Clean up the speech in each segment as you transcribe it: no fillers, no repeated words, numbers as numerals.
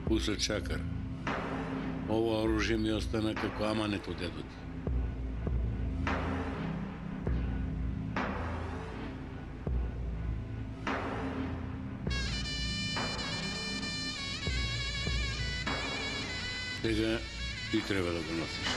Пусат Чакар. Ова оружје ми остана како аманет од дедот. Сега ти треба да го носиш.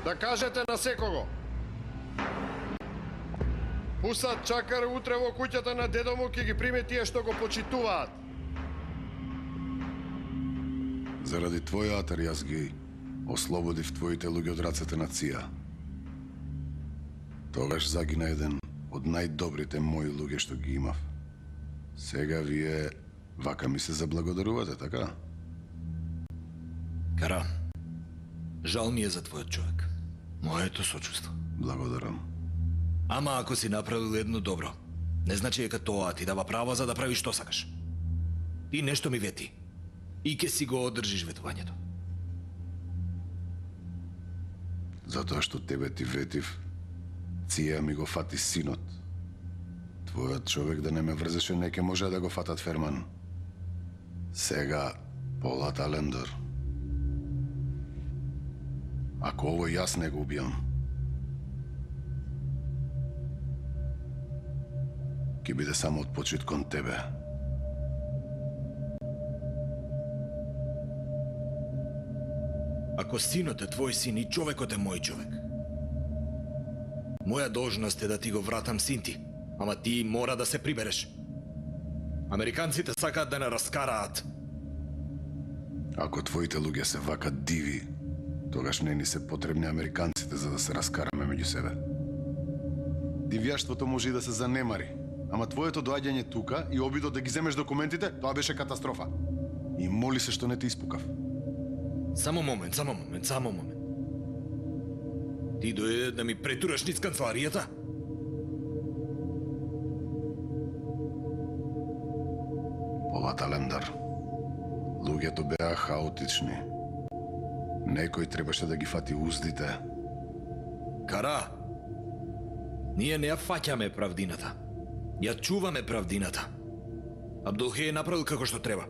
Да кажете на секого. Пусат Чакар утре во куќата на дедо му ќе ги приме тие што го почитуваат. Заради твој атар јас ги ослободив твоите луѓе од рацете на ЦИА. Тогаш загина еден од најдобрите мои луѓе што ги имав. Сега вие вака ми се заблагодарувате, така? Кара, жал ми е за твојот човек. Моето сочувство. Благодарам. Ама ако си направил едно добро, не значи дека тоа ти дава право за да правиш што сакаш. Ти нешто ми вети. И ке си го одржиш ветувањето. Затоа што тебе ти ветив, ЦИА ми го фати синот. Твојот човек да не ме врзеше, не ке може да го фатат Ферман. Сега, Полат Алендор. Ако ово јас не го убијам, ќе биде само од почит кон тебе. Ако синот е твој син и човекот е мој човек, моја должност е да ти го вратам син ти, ама ти мора да се прибереш. Американците сакаат да не раскараат. Ако твоите луѓе се вака диви, тогаш не ни се потребни американците за да се раскараме меѓу себе. Дивјаштвото може и да се занемари, ама твоето доаѓање тука и обидот да ги земеш документите, тоа беше катастрофа. И моли се што не те испукав. Само момент. Ти дојде да ми претураш низ канцеларијата? Полат Алендор, луѓето беа хаотични. Некој требаше да ги фати уздите. Кара, ние не ја фаќаме правдината. Ја чуваме правдината. Абдулхе е направил како што треба.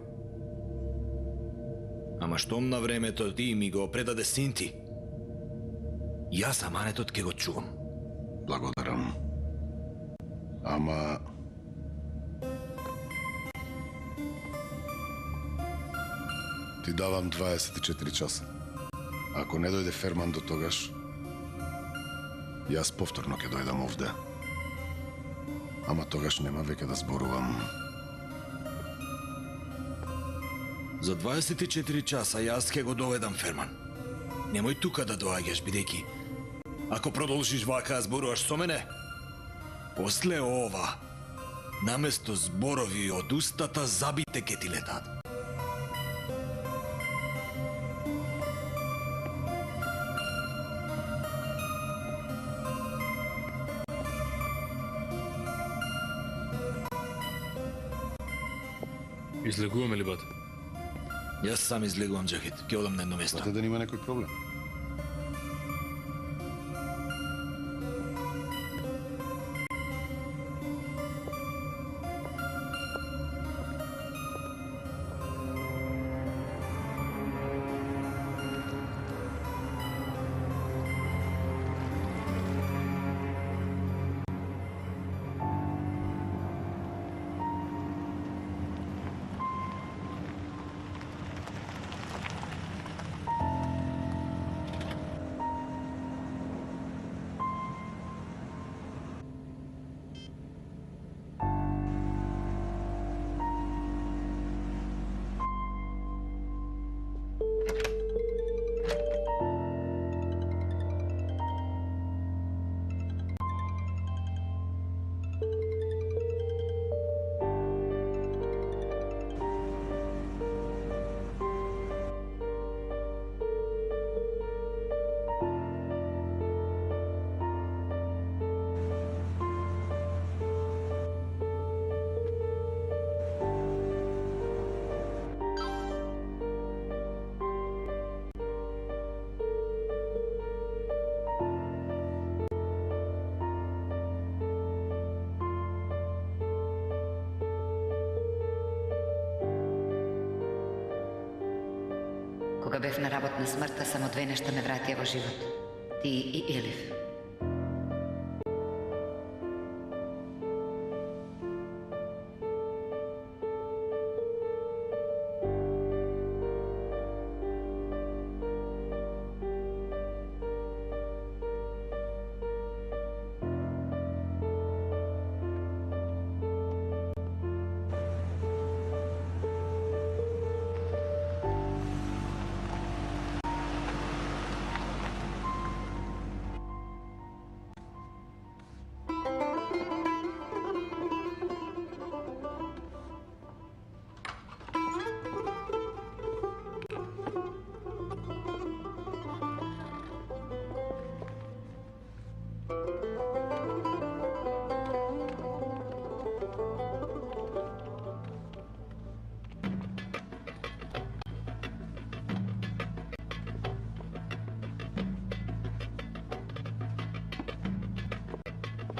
Ама штом на времето ти ми го предаде син ти, јас аманетот ке го чувам. Благодарам. Ама... Ти давам 24 часа. Ако не дојде Ферман до тогаш, јас повторно ќе дојдам овде. Ама тогаш нема веќе да зборувам. За 24 часа јас ке го доведам Ферман. Немој тука да доаѓаш, бидејќи ако продолжиш вака зборуваш со мене, после ова, наместо зборови од устата, забите ке ти летат. Излегуваме ли, бате? Јас сам излегувам, Джахид. Ке одам на едно место. Бате, да нема некој проблем. Кога бев на работна смртта, само две нешта ме вратија во живот. Ти и Елиф.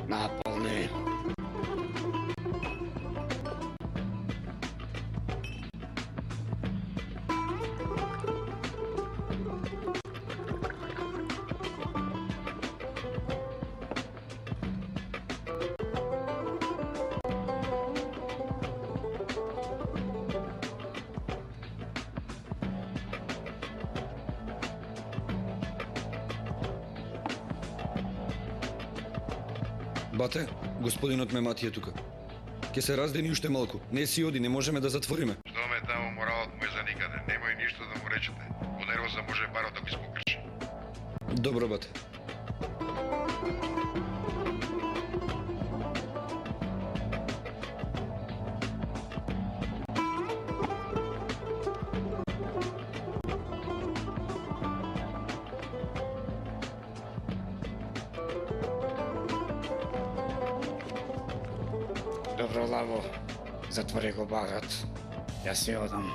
Наполни. Бате, господинот Мемати е тука. Ке се раздени уште малку. Не си оди, не можеме да затвориме. Што ме таму, моралот му е за никаде. Немој ништо да му речете. Во нервоза може баро да ми спокрши. Добро, бате. Добро, Лаво. Затвори го багат. Јас си одам.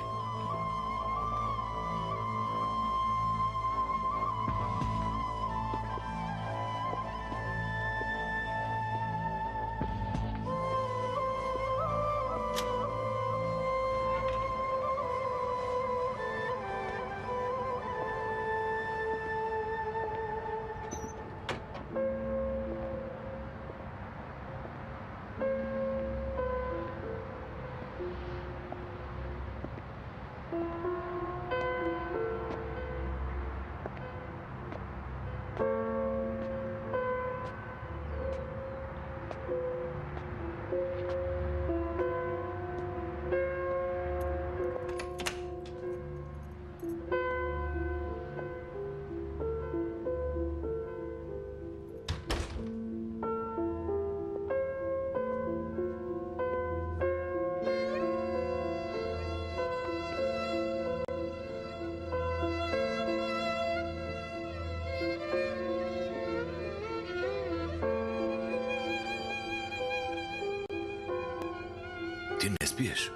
Ти не спиеш?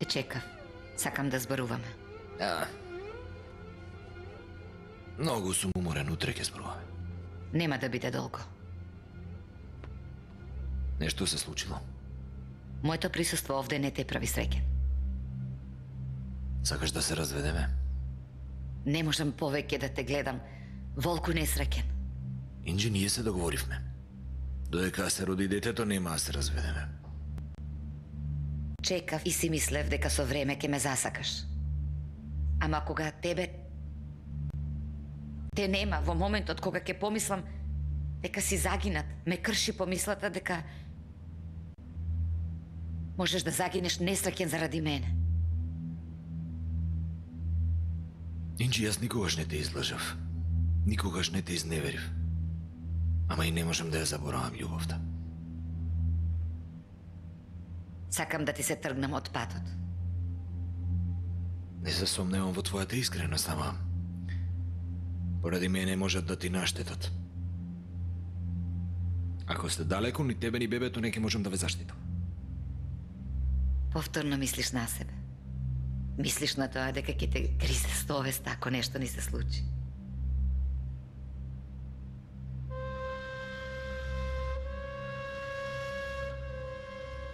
Те чекав. Сакам да зборуваме. Многу сум уморен, утре ќе зборуваме. Нема да биде долго. Нешто се случило. Моето присуство овде не те прави среќен. Сакаш да се разведеме? Не можам повеќе да те гледам. Волку несреќен. Инџи, ние се договоривме. Додека се роди детето, нема да се разведеме. Чекав и си мислев дека со време ќе ме засакаш. Ама кога тебе те нема, во моментот кога ќе помислам дека си загинат, ме крши помислата дека можеш да загинеш несреќен заради мене. Инџи, јас никогаш не те излажав. Никогаш не те изневерив. Ама и не можам да ја заборавам љубовта. Сакам да ти се тргнам од патот. Не се сомневам во твојата искреност, ама поради мене можат да ти наштетат. Ако сте далеко, ни тебе ни бебето не ќе можам да ве заштитам. Повторно мислиш на себе. Мислиш на тоа дека ќе те гризе совест ако нешто ни се случи.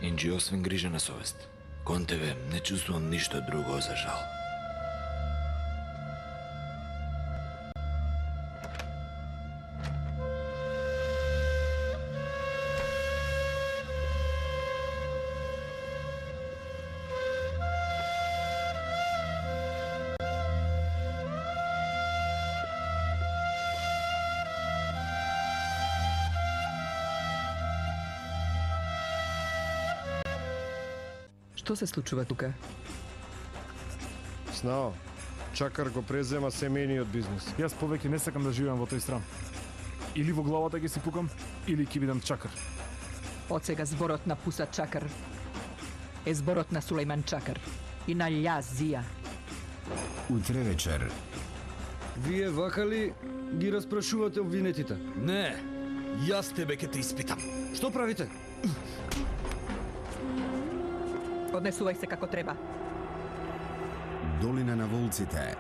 Инџи, освен грижа на совест, кон тебе не чувствувам ништо друго за жал. Што се случува тука? Снао, Чакар го презема семејниот бизнис. Јас повеќе не сакам да живеам во тој стран. Или во главата ќе си пукам, или ќе бидам Чакар. Од сега зборот на Пуса Чакар е зборот на Сулејман Чакар и на Љаз Зија. Утре вечер. Вие вака ли ги распрашувате обвинетите? Не, јас тебе ќе те испитам. Што правите? Однесувај се како треба. Долина на волците.